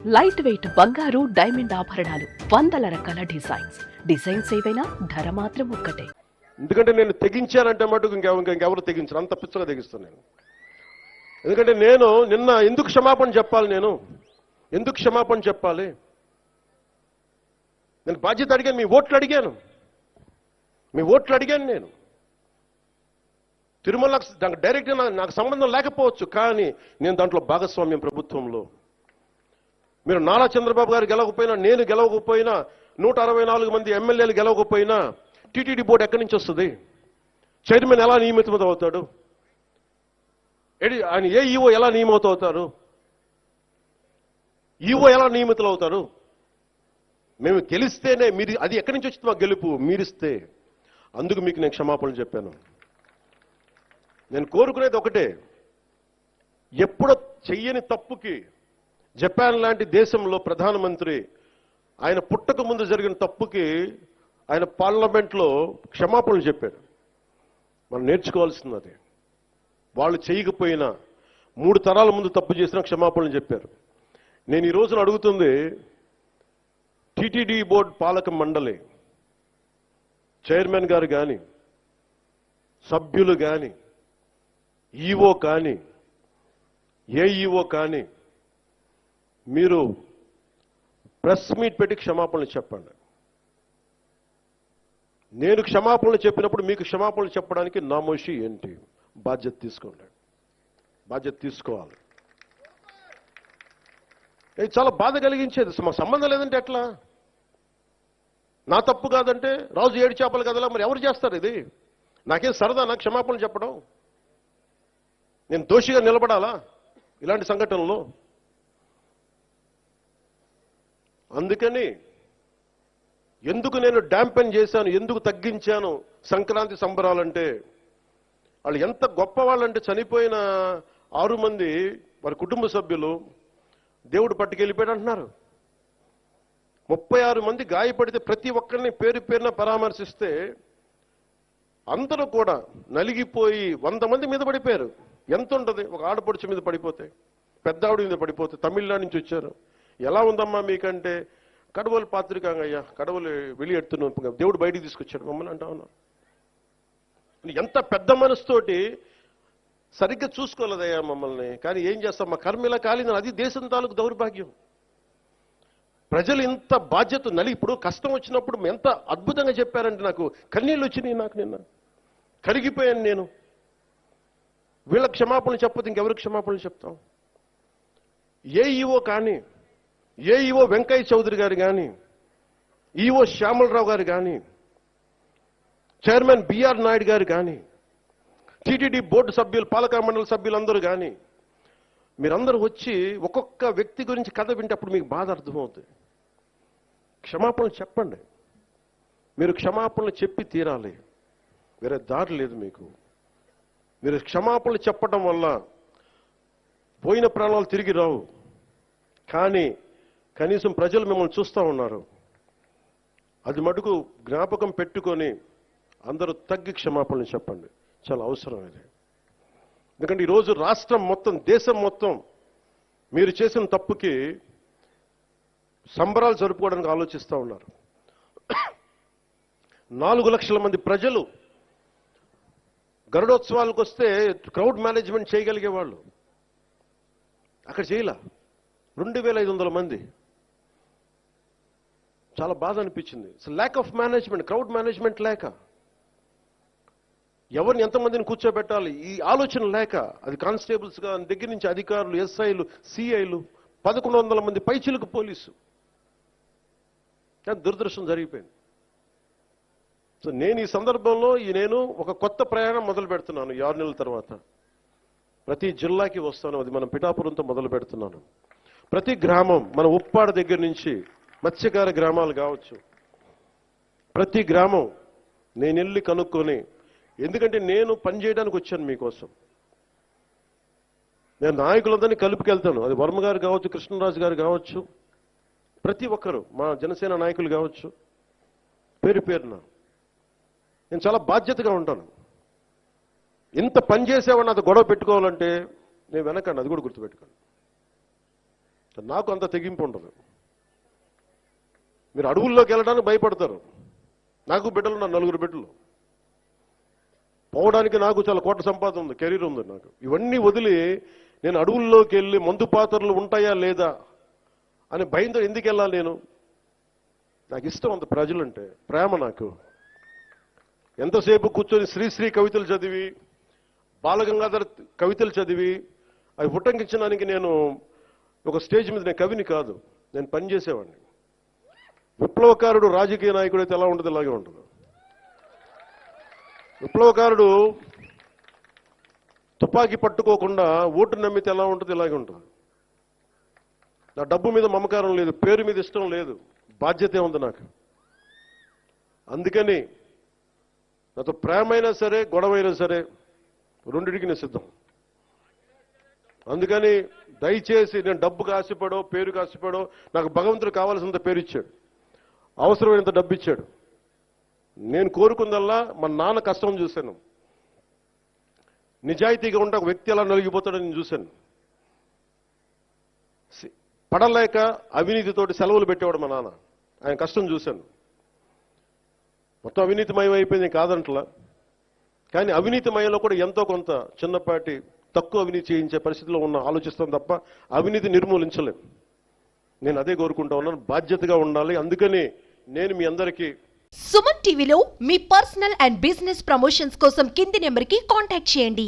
Light weight బంగారు diamond ఆభరణాలు, వందల రకాల డిజైన్స్ ఏవైనా ధర మాత్రం ఒక్కటే. ఎందుకంటే నేను తెగించానంటే మటుకు ఇంకెవరు తెగించరు, అంత పిచ్చగా తెగిస్తాను నేను. ఎందుకంటే నేను నిన్న ఎందుకు క్షమాపణ చెప్పాలి, ఎందుకు క్షమాపణ చెప్పాలి? నేను బాధ్యత అడిగాను, మీ ఓట్లు అడిగాను నేను. తిరుమల దానికి డైరెక్ట్గా నాకు సంబంధం లేకపోవచ్చు, కానీ నేను దాంట్లో భాగస్వామ్యం. ప్రభుత్వంలో మీరు నారా చంద్రబాబు గారు గెలవకపోయినా, నేను గెలవకపోయినా, 164 మంది ఎమ్మెల్యేలు గెలవకపోయినా టీటీడీ బోర్డు ఎక్కడి నుంచి వస్తుంది? చైర్మన్ ఎలా నియమితం అవుతాడు? ఆయన ఏ ఈఓ ఎలా నియమితం అవుతారు? ఈఓ ఎలా నియమితులు అవుతారు? మేము గెలిస్తేనే మీరు, అది ఎక్కడి నుంచి వచ్చింది మా గెలుపు? మీరిస్తే. అందుకు మీకు నేను క్షమాపణలు చెప్పాను. నేను కోరుకునేది ఒకటే, ఎప్పుడో చెయ్యని తప్పుకి జపాన్ లాంటి దేశంలో ప్రధానమంత్రి ఆయన పుట్టక ముందు జరిగిన తప్పుకి ఆయన పార్లమెంట్లో క్షమాపణలు చెప్పాడు. మనం నేర్చుకోవాల్సింది అదే. వాళ్ళు చేయకపోయినా 3 తరాల ముందు తప్పు చేసినా క్షమాపణలు చెప్పారు. నేను ఈ రోజున అడుగుతుంది, టీటీడీ బోర్డు పాలక మండలి చైర్మన్ గారు కానీ, సభ్యులు కానీ, ఈఓ కానీ, ఏఈఓ కానీ, మీరు ప్రెస్ మీట్ పెట్టి క్షమాపణలు చెప్పండి. నేను క్షమాపణలు చెప్పినప్పుడు మీకు క్షమాపణలు చెప్పడానికి నామోషి ఏంటి? బాధ్యత తీసుకోండి, బాధ్యత తీసుకోవాలి. ఇది చాలా బాధ కలిగించేది. మా సంబంధం లేదంటే ఎట్లా? నా తప్పు కాదంటే రాజు 7 చేపలు కదలా, మరి ఎవరు చేస్తారు ఇది? నాకేం సరదా నాకు క్షమాపణలు చెప్పడం? నేను దోషిగా నిలబడాలా ఇలాంటి సంఘటనలో? అందుకని ఎందుకు నేను డాంపెన్ చేశాను, ఎందుకు తగ్గించాను సంక్రాంతి సంబరాలంటే, వాళ్ళు ఎంత గొప్పవాళ్ళంటే చనిపోయిన 6 మంది వారి కుటుంబ సభ్యులు దేవుడు పట్టుకెళ్ళిపోయాడు అంటున్నారు. 36 మంది గాయపడితే ప్రతి ఒక్కరిని పేరు పేరున పరామర్శిస్తే అందరూ కూడా నలిగిపోయి 100 మంది మీద పడిపోయారు. ఎంత ఉంటుంది ఒక ఆడపడుచు మీద పడిపోతే, పెద్ద ఆవిడ మీద పడిపోతే? తమిళనాడు నుంచి వచ్చారు. ఎలా ఉందమ్మా మీకంటే, కడవలు పాత్రికాంగయ్యా, కడవలు వెళ్ళి దేవుడు బయటికి తీసుకొచ్చాడు మమ్మల్ని అంటా ఉన్నా. ఎంత పెద్ద మనసుతోటి సరిగ్గా చూసుకోలేదయ్యా మమ్మల్ని, కానీ ఏం చేస్తాం, మా కర్మిలా కాలింది. అది దేశం తాలూకు దౌర్భాగ్యం. ప్రజలు ఇంత బాధ్యత ఇప్పుడు కష్టం వచ్చినప్పుడు ఎంత అద్భుతంగా చెప్పారంటే నాకు కన్నీళ్ళు వచ్చినాయి. నాకు నిన్న కరిగిపోయాను నేను. వీళ్ళకి క్షమాపణలు చెప్పదు ఇంకెవరికి క్షమాపణలు చెప్తాం? ఏఈఓ కానీ, ఏఈఓ వెంకయ్య చౌదరి గారు కానీ, ఈఓ శ్యామలరావు గారు కానీ, చైర్మన్ బిఆర్ నాయుడు గారు కానీ, టీటీడీ బోర్డు సభ్యులు, పాలక మండలి సభ్యులందరూ కానీ, మీరందరూ వచ్చి ఒక్కొక్క వ్యక్తి గురించి కథ వింటప్పుడు మీకు బాధ అర్థమవుతుంది. క్షమాపణలు చెప్పండి. మీరు క్షమాపణలు చెప్పి తీరాలి, వేరే దారి లేదు మీకు. మీరు క్షమాపణలు చెప్పడం వల్ల పోయిన ప్రాణాలు తిరిగి రావు, కానీ కనీసం ప్రజలు మిమ్మల్ని చూస్తూ ఉన్నారు. అది మటుకు జ్ఞాపకం పెట్టుకొని అందరూ తగ్గి క్షమాపణలు చెప్పండి. చాలా అవసరం ఇది. ఎందుకంటే ఈరోజు రాష్ట్రం మొత్తం, దేశం మొత్తం మీరు చేసిన తప్పుకి సంబరాలు జరుపుకోవడానికి ఆలోచిస్తూ ఉన్నారు. 4 లక్షల మంది ప్రజలు గరుడోత్సవాలకు వస్తే క్రౌడ్ మేనేజ్మెంట్ చేయగలిగే వాళ్ళు అక్కడ చేయలే. 2500 మంది. చాలా బాధ అనిపించింది. Lack of management, crowd management లేక, ఎవరిని ఎంతమందిని కూర్చోబెట్టాలి ఈ ఆలోచన లేక, అది కానిస్టేబుల్స్ గా దగ్గర నుంచి అధికారులు, ఎస్ఐలు, సిఐలు, 1100 మంది పైచిలకు పోలీసు. దురదృష్టం జరిగిపోయింది. సో నేను ఈ సందర్భంలో నేను ఒక కొత్త ప్రయాణం మొదలు పెడుతున్నాను. 6 నెలల తర్వాత ప్రతి జిల్లాకి వస్తాను. అది మనం పిఠాపురంతో మొదలు పెడుతున్నాను. ప్రతి గ్రామం, మన ఉప్పాడ దగ్గర నుంచి మత్స్యకార గ్రామాలు కావచ్చు, ప్రతి గ్రామం నేను వెళ్ళి కనుక్కొని, ఎందుకంటే నేను పనిచేయడానికి వచ్చాను మీకోసం. నేను నాయకులందరినీ కలుపుకెళ్తాను. అది వర్మ గారు కావచ్చు, కృష్ణరాజు గారు కావచ్చు, ప్రతి ఒక్కరు, మా జనసేన నాయకులు కావచ్చు, పేరు పేరున నేను చాలా బాధ్యతగా ఉంటాను. ఇంత పని చేసేవాడిని నాతో గొడవ పెట్టుకోవాలంటే నేను వెనకండి, అది కూడా గుర్తుపెట్టుకోండి. నాకు అంత తెగింపు ఉండదు. మీరు అడవుల్లోకి వెళ్ళడానికి భయపడతారు. నాకు బిడ్డలు ఉన్నారు, 4 బిడ్డలు. పోవడానికి నాకు చాలా కోట్ల సంపాదన ఉంది, కెరీర్ ఉంది నాకు. ఇవన్నీ వదిలి నేను అడవుల్లోకి వెళ్ళి మందు పాత్రలు ఉంటాయా లేదా అని భయంతో ఎందుకు వెళ్ళాలి నేను? నాకు ఇష్టం అంత ప్రజలంటే, ప్రేమ నాకు. ఎంతసేపు కూర్చొని శ్రీశ్రీ కవితలు చదివి, బాలగంగాధర్ కవితలు చదివి అవి ఉటంకించడానికి నేను ఒక స్టేజ్ మీద నేను కవిని కాదు, నేను పనిచేసేవాడిని. విప్లవకారుడు రాజకీయ నాయకుడు అయితే ఎలా ఉంటుంది, ఇలాగే ఉంటుంది. విప్లవకారుడు తుపాకీ పట్టుకోకుండా ఓటు నమ్మితే ఎలా ఉంటుంది, ఇలాగే ఉంటుంది. నా డబ్బు మీద మమకారం లేదు, పేరు మీద ఇష్టం లేదు, బాధ్యతే ఉంది నాకు. అందుకని నాతో ప్రేమైనా సరే గొడవైనా సరే రెండిటికి నేను సిద్ధం. అందుకని దయచేసి నేను డబ్బుకు ఆశపడో పేరుకు ఆశపడో, నాకు భగవంతుడు కావాల్సినంత పేరు ఇచ్చాడు, అవసరమైనంత డబ్బు ఇచ్చాడు. నేను కోరుకుందల్లా మా నాన్న కష్టం చూశాను. నిజాయితీగా ఉంటే ఒక వ్యక్తి ఎలా నలిగిపోతాడో నేను చూశాను. పడలేక అవినీతితోటి సెలవులు పెట్టేవాడు మా నాన్న, ఆయన కష్టం చూశాను. మొత్తం అవినీతిమయం అయిపోయింది కాదంటలా, కానీ అవినీతిమయంలో కూడా ఎంతో కొంత చిన్నపాటి తక్కువ అవినీతి చేయించే పరిస్థితిలో ఉన్న ఆలోచిస్తాం తప్ప అవినీతి నిర్మూలించలేం. నేను అదే కోరుకుంటా ఉన్నాను, బాధ్యతగా ఉండాలి. అందుకని నేను మీ అందరికీ సుమన్ టీవీలో మీ పర్సనల్ అండ్ బిజినెస్ ప్రమోషన్స్ కోసం కింది నెంబర్కి కాంటాక్ట్ చేయండి.